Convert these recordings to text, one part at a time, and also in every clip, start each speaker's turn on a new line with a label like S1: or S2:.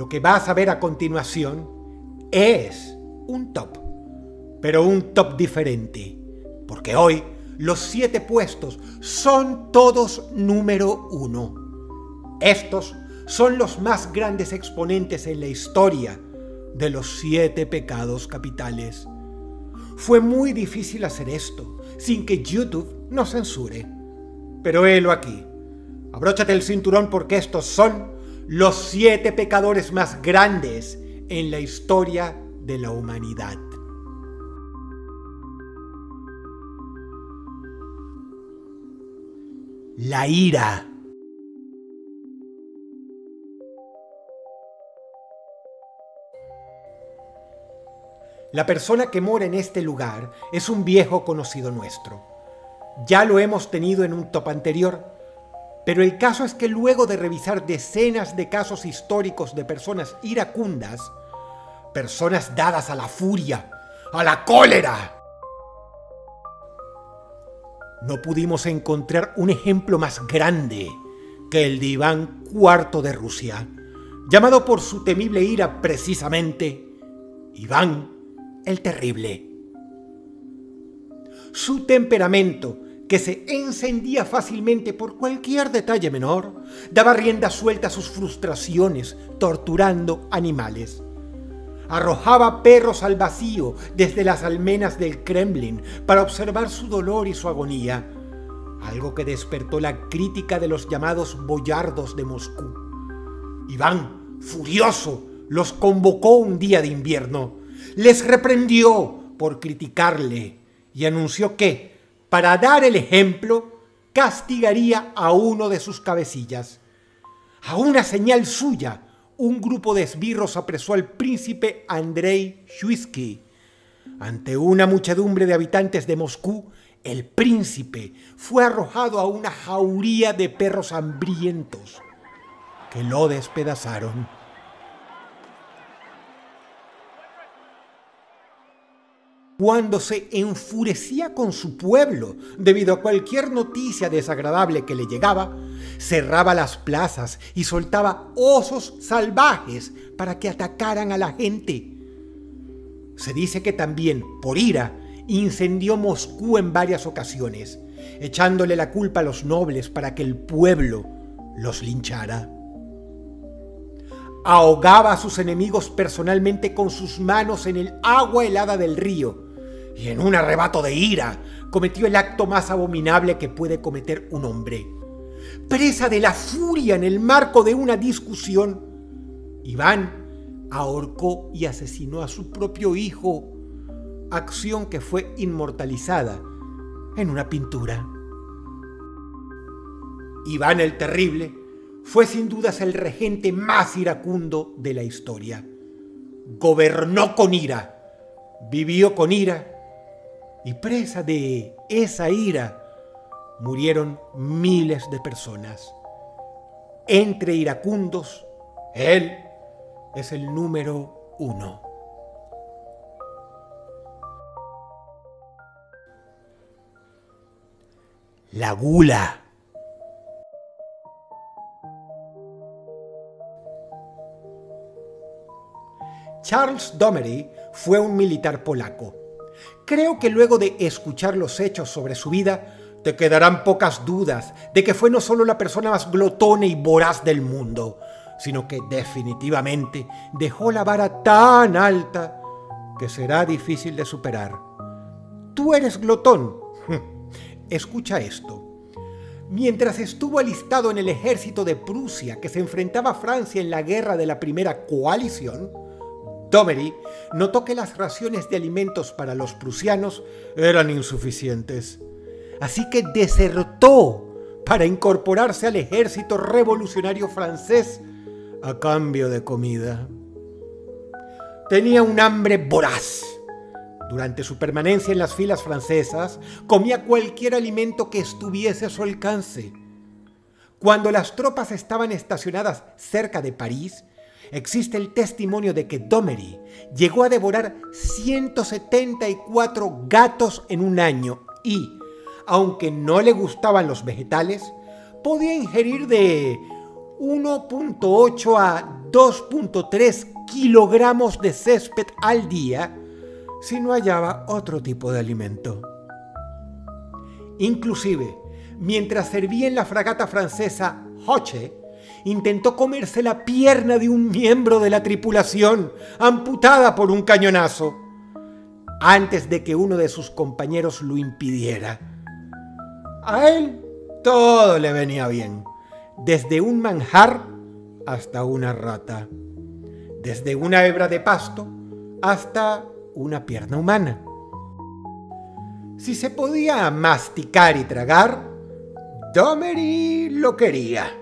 S1: Lo que vas a ver a continuación es un top, pero un top diferente, porque hoy los 7 puestos son todos número 1. Estos son los más grandes exponentes en la historia de los 7 pecados capitales. Fue muy difícil hacer esto sin que YouTube nos censure, pero helo aquí. Abróchate el cinturón porque estos son los 7 pecadores más grandes en la historia de la humanidad. La ira. La persona que mora en este lugar es un viejo conocido nuestro. Ya lo hemos tenido en un top anterior, pero el caso es que luego de revisar decenas de casos históricos de personas iracundas, personas dadas a la furia, a la cólera, no pudimos encontrar un ejemplo más grande que el de Iván IV de Rusia, llamado por su temible ira precisamente Iván el Terrible. Su temperamento, que se encendía fácilmente por cualquier detalle menor, daba rienda suelta a sus frustraciones, torturando animales. Arrojaba perros al vacío desde las almenas del Kremlin para observar su dolor y su agonía, algo que despertó la crítica de los llamados boyardos de Moscú. Iván, furioso, los convocó un día de invierno, les reprendió por criticarle y anunció que, para dar el ejemplo, castigaría a uno de sus cabecillas. A una señal suya, un grupo de esbirros apresó al príncipe Andrei Shuisky. Ante una muchedumbre de habitantes de Moscú, el príncipe fue arrojado a una jauría de perros hambrientos que lo despedazaron. Cuando se enfurecía con su pueblo debido a cualquier noticia desagradable que le llegaba, cerraba las plazas y soltaba osos salvajes para que atacaran a la gente. Se dice que también, por ira, incendió Moscú en varias ocasiones, echándole la culpa a los nobles para que el pueblo los linchara. Ahogaba a sus enemigos personalmente con sus manos en el agua helada del río, y en un arrebato de ira cometió el acto más abominable que puede cometer un hombre. Presa de la furia en el marco de una discusión, Iván ahorcó y asesinó a su propio hijo, acción que fue inmortalizada en una pintura. Iván el Terrible fue sin dudas el regente más iracundo de la historia. Gobernó con ira, vivió con ira, y presa de esa ira murieron miles de personas. Entre iracundos, él es el número 1. La gula. Charles Domery fue un militar polaco. Creo que luego de escuchar los hechos sobre su vida, te quedarán pocas dudas de que fue no solo la persona más glotona y voraz del mundo, sino que definitivamente dejó la vara tan alta que será difícil de superar. ¿Tú eres glotón? Escucha esto. Mientras estuvo alistado en el ejército de Prusia que se enfrentaba a Francia en la guerra de la Primera Coalición, Domery notó que las raciones de alimentos para los prusianos eran insuficientes. Así que desertó para incorporarse al ejército revolucionario francés a cambio de comida. Tenía un hambre voraz. Durante su permanencia en las filas francesas, comía cualquier alimento que estuviese a su alcance. Cuando las tropas estaban estacionadas cerca de París, existe el testimonio de que Domery llegó a devorar 174 gatos en un año y, aunque no le gustaban los vegetales, podía ingerir de 1.8 a 2.3 kilogramos de césped al día si no hallaba otro tipo de alimento. Inclusive, mientras servía en la fragata francesa Hoche, intentó comerse la pierna de un miembro de la tripulación, amputada por un cañonazo, antes de que uno de sus compañeros lo impidiera. A él todo le venía bien, desde un manjar hasta una rata, desde una hebra de pasto hasta una pierna humana. Si se podía masticar y tragar, Domery lo quería.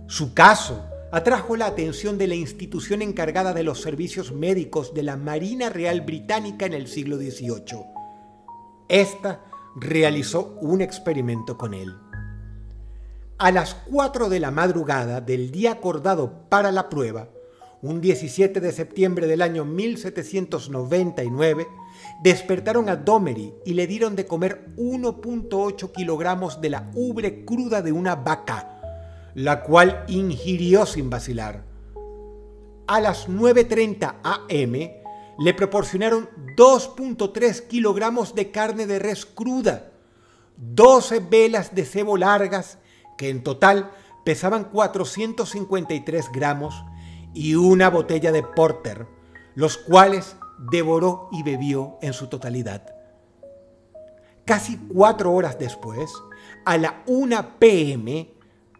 S1: Su caso atrajo la atención de la institución encargada de los servicios médicos de la Marina Real Británica en el siglo XVIII. Esta realizó un experimento con él. A las 4 de la madrugada del día acordado para la prueba, un 17 de septiembre del año 1799, despertaron a Domery y le dieron de comer 1.8 kilogramos de la ubre cruda de una vaca, la cual ingirió sin vacilar. A las 9:30 am le proporcionaron 2.3 kilogramos de carne de res cruda, 12 velas de cebo largas, que en total pesaban 453 gramos, y una botella de porter, los cuales devoró y bebió en su totalidad. Casi 4 horas después, a la 1 p.m.,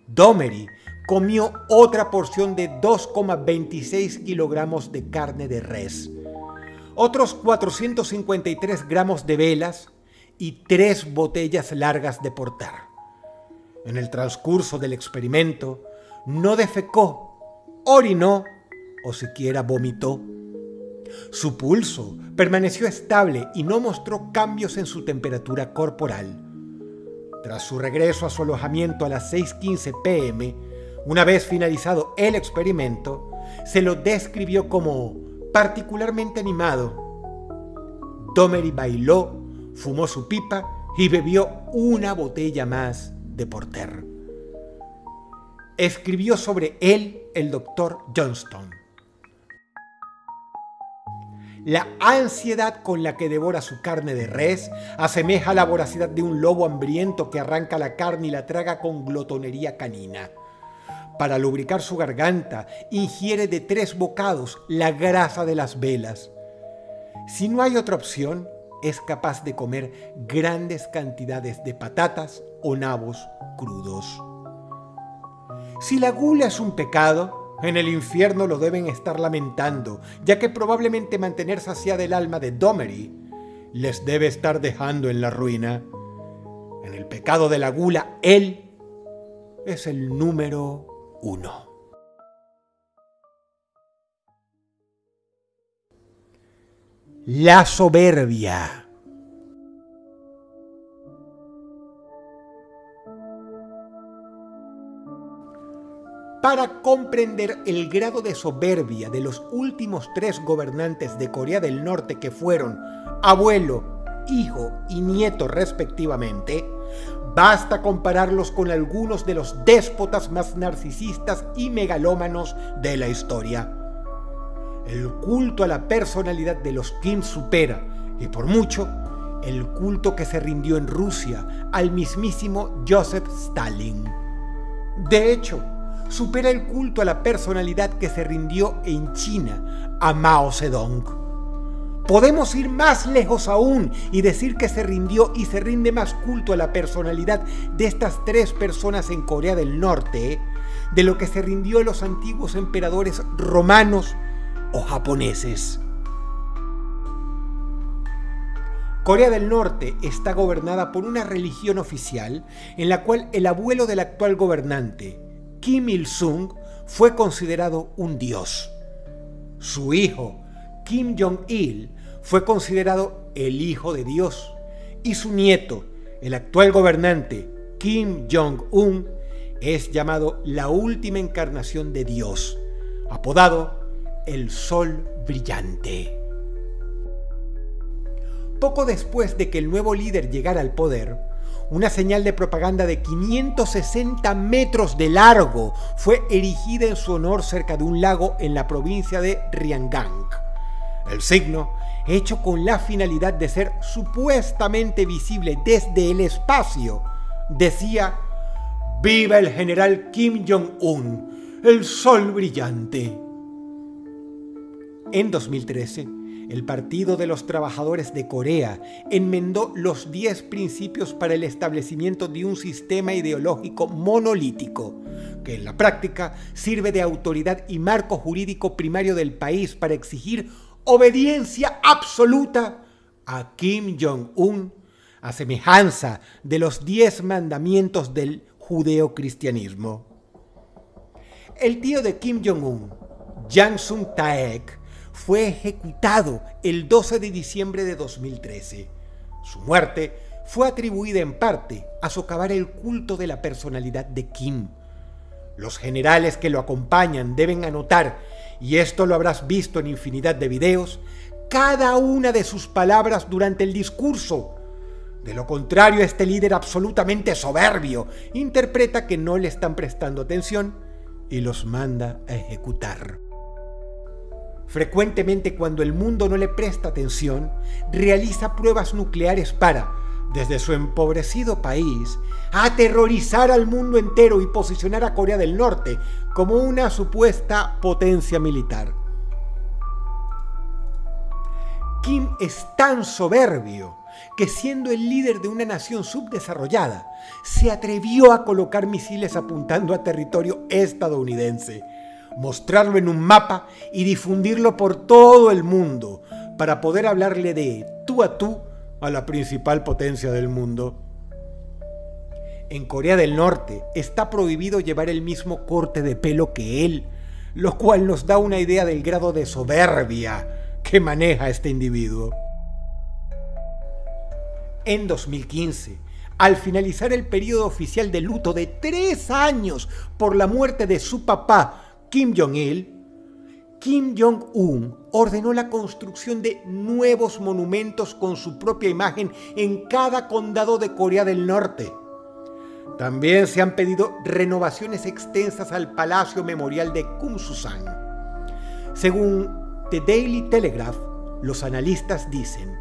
S1: Domery comió otra porción de 2,26 kilogramos de carne de res, otros 453 gramos de velas y 3 botellas largas de porter. En el transcurso del experimento, no defecó, orinó o siquiera vomitó. Su pulso permaneció estable y no mostró cambios en su temperatura corporal. Tras su regreso a su alojamiento a las 6:15 p.m., una vez finalizado el experimento, se lo describió como particularmente animado. Domery bailó, fumó su pipa y bebió una botella más de porter. Escribió sobre él el doctor Johnston: la ansiedad con la que devora su carne de res asemeja a la voracidad de un lobo hambriento que arranca la carne y la traga con glotonería canina. Para lubricar su garganta, ingiere de 3 bocados la grasa de las velas. Si no hay otra opción, es capaz de comer grandes cantidades de patatas o nabos crudos. Si la gula es un pecado, en el infierno lo deben estar lamentando, ya que probablemente mantener saciada el alma de Domery les debe estar dejando en la ruina. En el pecado de la gula, él es el número 1. La soberbia. Para comprender el grado de soberbia de los últimos 3 gobernantes de Corea del Norte, que fueron abuelo, hijo y nieto respectivamente, basta compararlos con algunos de los déspotas más narcisistas y megalómanos de la historia. El culto a la personalidad de los Kim supera, y por mucho, el culto que se rindió en Rusia al mismísimo Joseph Stalin. De hecho, supera el culto a la personalidad que se rindió en China a Mao Zedong. Podemos ir más lejos aún y decir que se rindió y se rinde más culto a la personalidad de estas 3 personas en Corea del Norte de lo que se rindió a los antiguos emperadores romanos o japoneses. Corea del Norte está gobernada por una religión oficial en la cual el abuelo del actual gobernante, Kim Il-sung, fue considerado un dios. Su hijo, Kim Jong-il, fue considerado el hijo de Dios, y su nieto, el actual gobernante, Kim Jong-un, es llamado la última encarnación de Dios, apodado el Sol Brillante. Poco después de que el nuevo líder llegara al poder, Una señal de propaganda de 560 metros de largo fue erigida en su honor cerca de un lago en la provincia de Ryanggang. El signo, hecho con la finalidad de ser supuestamente visible desde el espacio, decía: «Viva el general Kim Jong-un, el sol brillante». En 2013, el Partido de los Trabajadores de Corea enmendó los 10 principios para el establecimiento de un sistema ideológico monolítico, que en la práctica sirve de autoridad y marco jurídico primario del país para exigir obediencia absoluta a Kim Jong-un, a semejanza de los 10 mandamientos del judeocristianismo. El tío de Kim Jong-un, Jang Sung-taek, fue ejecutado el 12 de diciembre de 2013. Su muerte fue atribuida en parte a socavar el culto de la personalidad de Kim. Los generales que lo acompañan deben anotar, y esto lo habrás visto en infinidad de videos, cada una de sus palabras durante el discurso. De lo contrario, este líder absolutamente soberbio interpreta que no le están prestando atención y los manda a ejecutar. Frecuentemente, cuando el mundo no le presta atención, realiza pruebas nucleares para, desde su empobrecido país, aterrorizar al mundo entero y posicionar a Corea del Norte como una supuesta potencia militar. Kim es tan soberbio que, siendo el líder de una nación subdesarrollada, se atrevió a colocar misiles apuntando a territorio estadounidense, mostrarlo en un mapa y difundirlo por todo el mundo para poder hablarle de tú a la principal potencia del mundo. En Corea del Norte está prohibido llevar el mismo corte de pelo que él, lo cual nos da una idea del grado de soberbia que maneja este individuo. En 2015, al finalizar el periodo oficial de luto de 3 años por la muerte de su papá, Kim Jong-il, Kim Jong-un ordenó la construcción de nuevos monumentos con su propia imagen en cada condado de Corea del Norte. También se han pedido renovaciones extensas al Palacio Memorial de Kumsusan. Según The Daily Telegraph, los analistas dicen: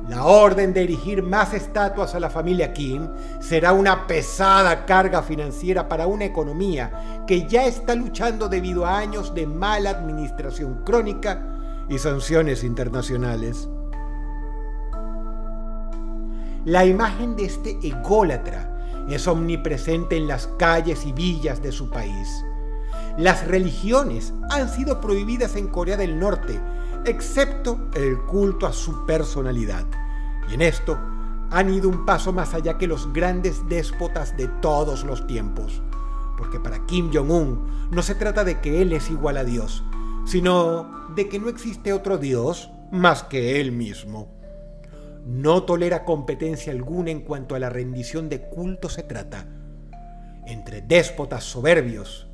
S1: la orden de erigir más estatuas a la familia Kim será una pesada carga financiera para una economía que ya está luchando debido a años de mala administración crónica y sanciones internacionales. La imagen de este ególatra es omnipresente en las calles y villas de su país. Las religiones han sido prohibidas en Corea del Norte, excepto el culto a su personalidad. Y en esto han ido un paso más allá que los grandes déspotas de todos los tiempos. Porque para Kim Jong-un no se trata de que él es igual a Dios, sino de que no existe otro Dios más que él mismo. No tolera competencia alguna en cuanto a la rendición de culto se trata. Entre déspotas soberbios,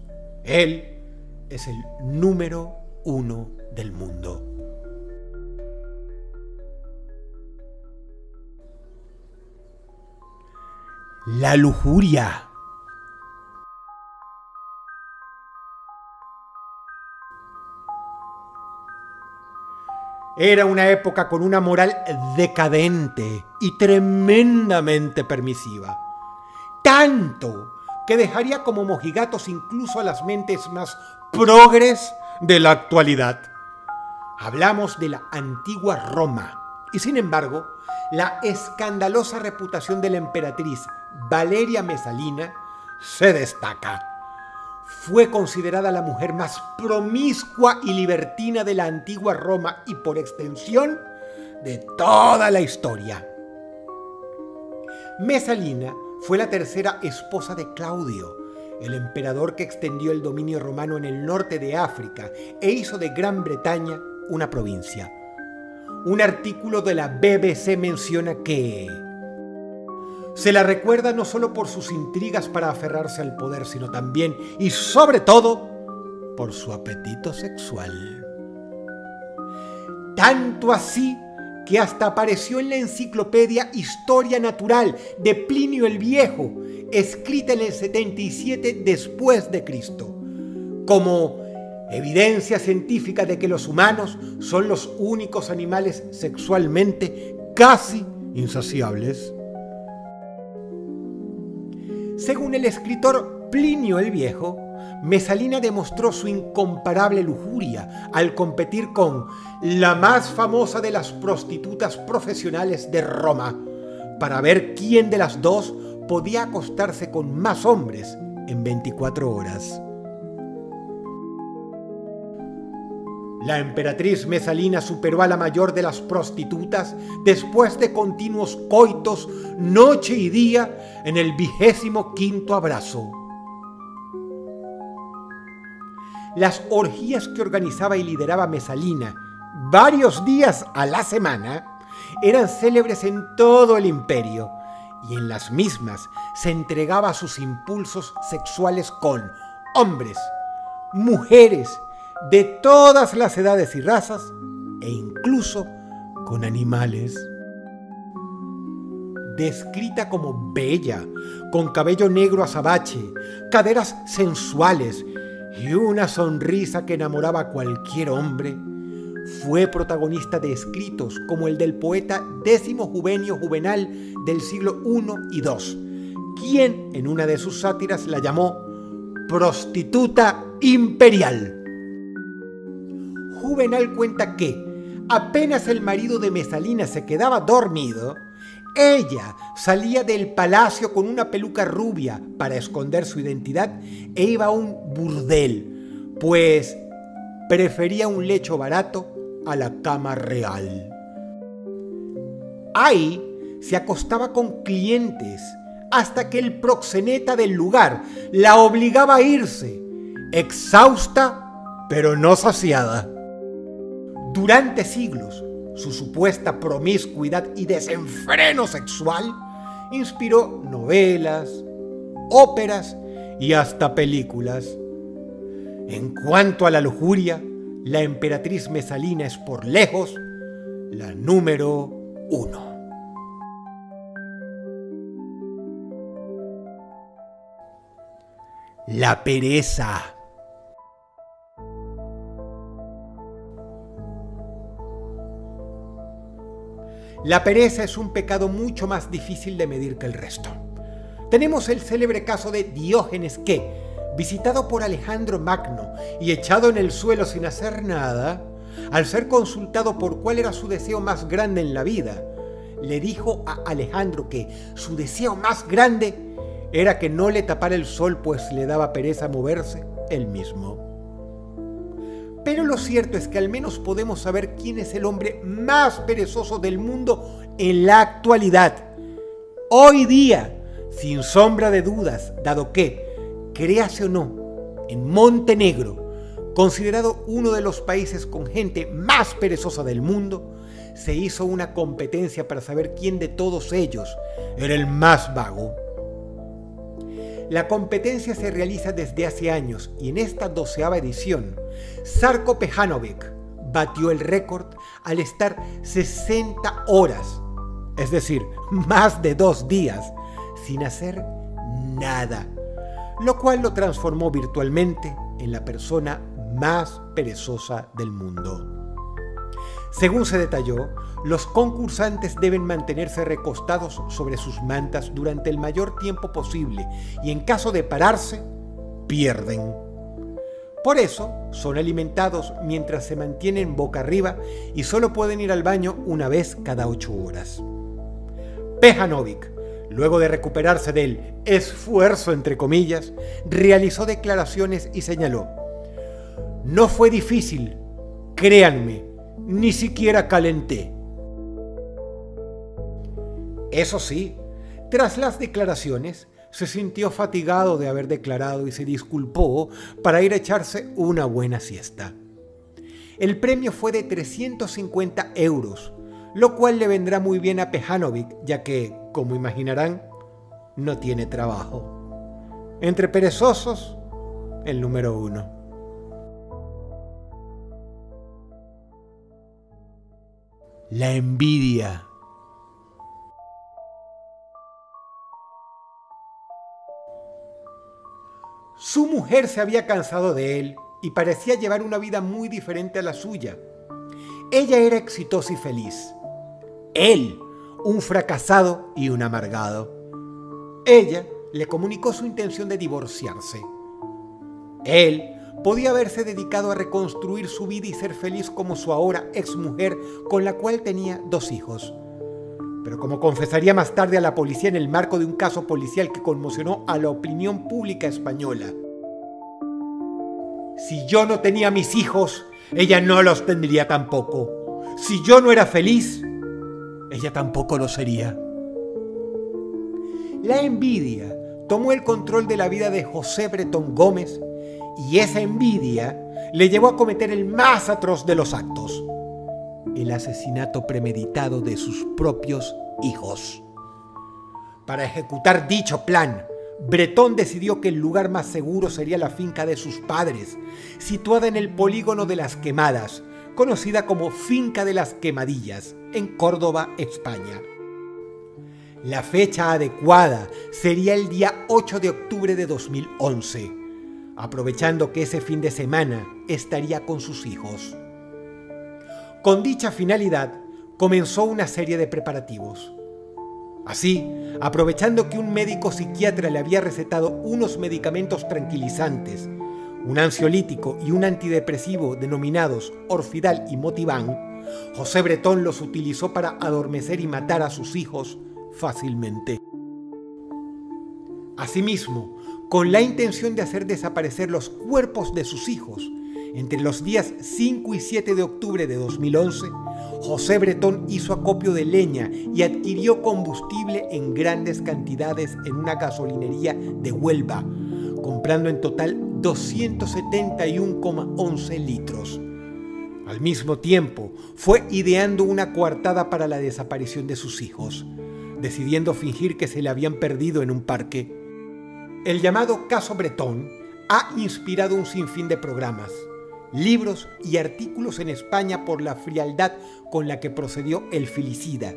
S1: él es el número 1 del mundo. La lujuria. Era una época con una moral decadente y tremendamente permisiva. Tanto que dejaría como mojigatos incluso a las mentes más progres de la actualidad. Hablamos de la antigua Roma y, sin embargo, la escandalosa reputación de la emperatriz Valeria Mesalina se destaca. Fue considerada la mujer más promiscua y libertina de la antigua Roma y, por extensión, de toda la historia. Mesalina fue la tercera esposa de Claudio, el emperador que extendió el dominio romano en el norte de África e hizo de Gran Bretaña una provincia. Un artículo de la BBC menciona que se la recuerda no solo por sus intrigas para aferrarse al poder, sino también y sobre todo por su apetito sexual. Tanto así que hasta apareció en la enciclopedia Historia Natural de Plinio el Viejo, escrita en el 77 después de Cristo, como evidencia científica de que los humanos son los únicos animales sexualmente casi insaciables. Según el escritor Plinio el Viejo, Mesalina demostró su incomparable lujuria al competir con la más famosa de las prostitutas profesionales de Roma, para ver quién de las dos podía acostarse con más hombres en 24 horas. La emperatriz Mesalina superó a la mayor de las prostitutas después de continuos coitos noche y día en el 25º abrazo. Las orgías que organizaba y lideraba Mesalina varios días a la semana eran célebres en todo el imperio, y en las mismas se entregaba a sus impulsos sexuales con hombres, mujeres de todas las edades y razas, e incluso con animales. Descrita como bella, con cabello negro azabache, caderas sensuales y una sonrisa que enamoraba a cualquier hombre, fue protagonista de escritos como el del poeta Décimo Juvenio Juvenal del siglo I y II, quien en una de sus sátiras la llamó prostituta imperial. Juvenal cuenta que, apenas el marido de Mesalina se quedaba dormido, ella salía del palacio con una peluca rubia para esconder su identidad e iba a un burdel, pues prefería un lecho barato a la cama real. Ahí se acostaba con clientes hasta que el proxeneta del lugar la obligaba a irse, exhausta pero no saciada. Durante siglos, su supuesta promiscuidad y desenfreno sexual inspiró novelas, óperas y hasta películas. En cuanto a la lujuria, la emperatriz Mesalina es por lejos la número 1. La pereza. La pereza es un pecado mucho más difícil de medir que el resto. Tenemos el célebre caso de Diógenes que, visitado por Alejandro Magno y echado en el suelo sin hacer nada, al ser consultado por cuál era su deseo más grande en la vida, le dijo a Alejandro que su deseo más grande era que no le tapara el sol, pues le daba pereza moverse él mismo. Pero lo cierto es que al menos podemos saber quién es el hombre más perezoso del mundo en la actualidad. Hoy día, sin sombra de dudas, dado que, créase o no, en Montenegro, considerado uno de los países con gente más perezosa del mundo, se hizo una competencia para saber quién de todos ellos era el más vago. La competencia se realiza desde hace años y en esta 12ª edición, Žarko Pećanović batió el récord al estar 60 horas, es decir, más de 2 días, sin hacer nada, lo cual lo transformó virtualmente en la persona más perezosa del mundo. Según se detalló, los concursantes deben mantenerse recostados sobre sus mantas durante el mayor tiempo posible y en caso de pararse, pierden. Por eso, son alimentados mientras se mantienen boca arriba y solo pueden ir al baño una vez cada 8 horas. Pećanović, luego de recuperarse del esfuerzo entre comillas, realizó declaraciones y señaló: "No fue difícil, créanme, ni siquiera calenté". Eso sí, tras las declaraciones, se sintió fatigado de haber declarado y se disculpó para ir a echarse una buena siesta. El premio fue de 350 euros, lo cual le vendrá muy bien a Pećanović, ya que, como imaginarán, no tiene trabajo. Entre perezosos, el número 1. La envidia. Su mujer se había cansado de él y parecía llevar una vida muy diferente a la suya. Ella era exitosa y feliz. Él, un fracasado y un amargado. Ella le comunicó su intención de divorciarse. Él podía haberse dedicado a reconstruir su vida y ser feliz como su ahora exmujer, con la cual tenía 2 hijos. Pero como confesaría más tarde a la policía en el marco de un caso policial que conmocionó a la opinión pública española: si yo no tenía mis hijos, ella no los tendría tampoco. Si yo no era feliz, ella tampoco lo sería. La envidia tomó el control de la vida de José Bretón Gómez, y esa envidia le llevó a cometer el más atroz de los actos: el asesinato premeditado de sus propios hijos. Para ejecutar dicho plan, Bretón decidió que el lugar más seguro sería la finca de sus padres, situada en el polígono de Las Quemadas, conocida como Finca de las Quemadillas, en Córdoba, España. La fecha adecuada sería el día 8 de octubre de 2011, aprovechando que ese fin de semana estaría con sus hijos. Con dicha finalidad, comenzó una serie de preparativos. Así, aprovechando que un médico psiquiatra le había recetado unos medicamentos tranquilizantes, un ansiolítico y un antidepresivo denominados Orfidal y Motivan, José Bretón los utilizó para adormecer y matar a sus hijos fácilmente. Asimismo, con la intención de hacer desaparecer los cuerpos de sus hijos, entre los días 5 y 7 de octubre de 2011, José Bretón hizo acopio de leña y adquirió combustible en grandes cantidades en una gasolinería de Huelva, comprando en total 271,11 litros. Al mismo tiempo, fue ideando una coartada para la desaparición de sus hijos, decidiendo fingir que se le habían perdido en un parque. El llamado Caso Bretón ha inspirado un sinfín de programas, libros y artículos en España por la frialdad con la que procedió el filicida,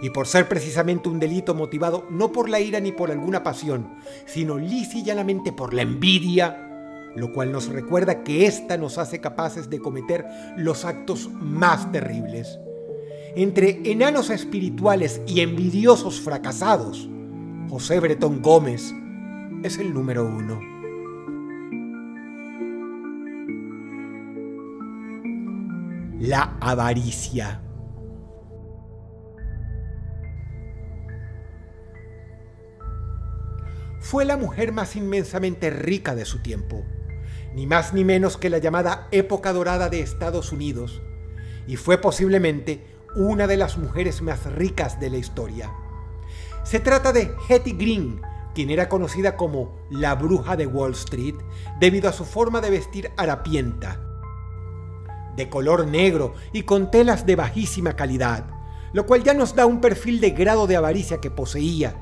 S1: y por ser precisamente un delito motivado no por la ira ni por alguna pasión, sino lisa y llanamente por la envidia, lo cual nos recuerda que ésta nos hace capaces de cometer los actos más terribles. Entre enanos espirituales y envidiosos fracasados, José Bretón Gómez es el número 1. La avaricia. Fue la mujer más inmensamente rica de su tiempo, ni más ni menos que la llamada época dorada de Estados Unidos, y fue posiblemente una de las mujeres más ricas de la historia. Se trata de Hetty Green, quien era conocida como la bruja de Wall Street debido a su forma de vestir harapienta, de color negro y con telas de bajísima calidad, lo cual ya nos da un perfil de grado de avaricia que poseía,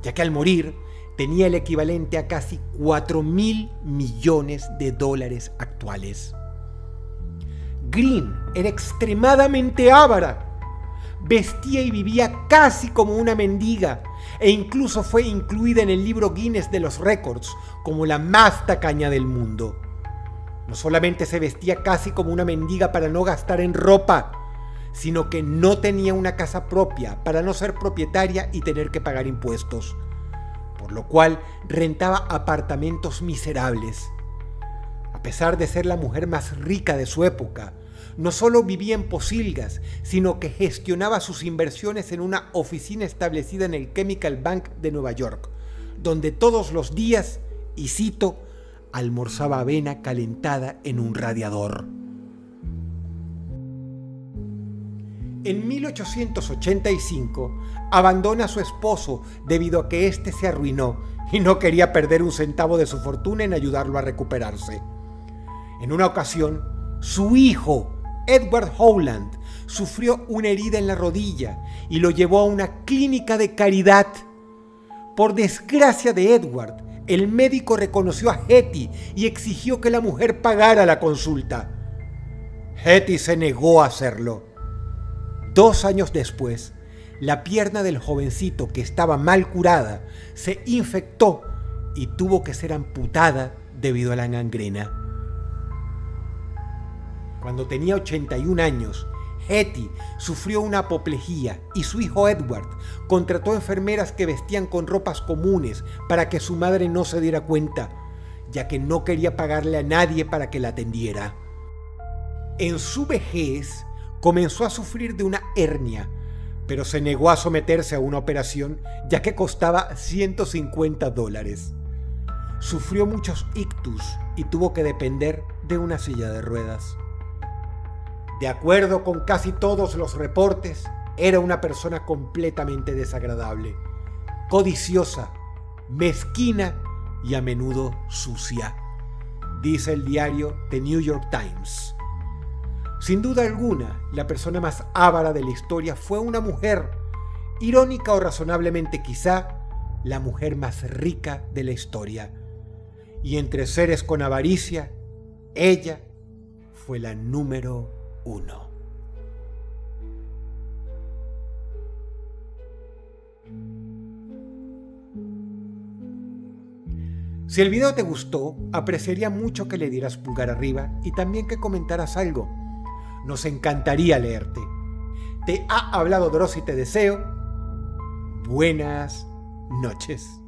S1: ya que al morir tenía el equivalente a casi 4.000 millones de dólares actuales. Green era extremadamente avara, vestía y vivía casi como una mendiga, e incluso fue incluida en el libro Guinness de los récords como la más tacaña del mundo. No solamente se vestía casi como una mendiga para no gastar en ropa, sino que no tenía una casa propia para no ser propietaria y tener que pagar impuestos, por lo cual rentaba apartamentos miserables. A pesar de ser la mujer más rica de su época, no solo vivía en pocilgas, sino que gestionaba sus inversiones en una oficina establecida en el Chemical Bank de Nueva York, donde todos los días, y cito, almorzaba avena calentada en un radiador. En 1885 abandona a su esposo debido a que éste se arruinó y no quería perder un centavo de su fortuna en ayudarlo a recuperarse. En una ocasión, su hijo, Edward Howland, sufrió una herida en la rodilla y lo llevó a una clínica de caridad. Por desgracia de Edward, el médico reconoció a Hetty y exigió que la mujer pagara la consulta. Hetty se negó a hacerlo. 2 años después, la pierna del jovencito, que estaba mal curada, se infectó y tuvo que ser amputada debido a la gangrena. Cuando tenía 81 años, Hetty sufrió una apoplejía y su hijo Edward contrató enfermeras que vestían con ropas comunes para que su madre no se diera cuenta, ya que no quería pagarle a nadie para que la atendiera. En su vejez comenzó a sufrir de una hernia, pero se negó a someterse a una operación ya que costaba $150. Sufrió muchos ictus y tuvo que depender de una silla de ruedas. De acuerdo con casi todos los reportes, era una persona completamente desagradable, codiciosa, mezquina y a menudo sucia, dice el diario The New York Times. Sin duda alguna, la persona más avara de la historia fue una mujer, irónica o razonablemente quizá, la mujer más rica de la historia. Y entre seres con avaricia, ella fue la número 1. Si el video te gustó, apreciaría mucho que le dieras pulgar arriba y también que comentaras algo. Nos encantaría leerte. Te ha hablado Dross y te deseo buenas noches.